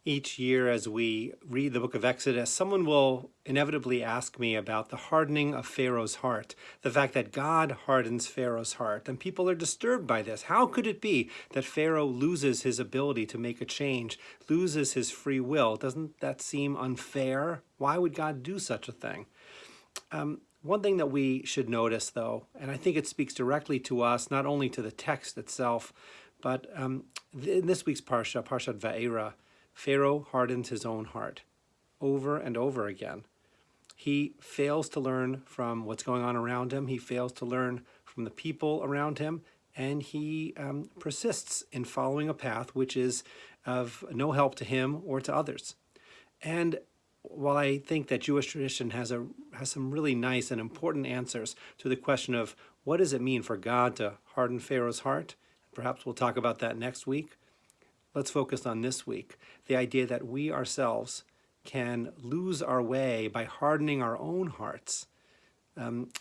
Each year as we read the book of Exodus, someone will inevitably ask me about the hardening of Pharaoh's heart, the fact that God hardens Pharaoh's heart, and people are disturbed by this. How could it be that Pharaoh loses his ability to make a change, loses his free will? Doesn't that seem unfair? Why would God do such a thing? One thing that we should notice, though, and I think it speaks directly to us, not only to the text itself, but in this week's Parashat Vaera, Pharaoh hardens his own heart over and over again. He fails to learn from what's going on around him. He fails to learn from the people around him. And he persists in following a path which is of no help to him or to others. And while I think that Jewish tradition has some really nice and important answers to the question of what does it mean for God to harden Pharaoh's heart, perhaps we'll talk about that next week. Let's focus on this week, the idea that we ourselves can lose our way by hardening our own hearts.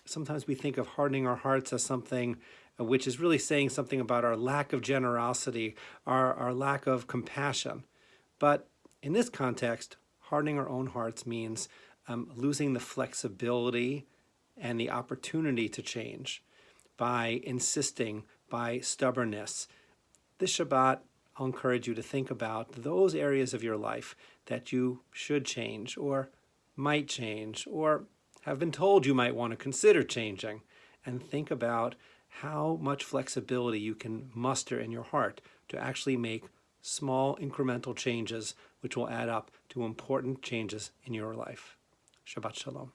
Sometimes we think of hardening our hearts as something which is really saying something about our lack of generosity, our lack of compassion. But in this context, hardening our own hearts means losing the flexibility and the opportunity to change by insisting, by stubbornness. This Shabbat, I'll encourage you to think about those areas of your life that you should change or might change or have been told you might want to consider changing, and think about how much flexibility you can muster in your heart to actually make small incremental changes which will add up to important changes in your life. Shabbat Shalom.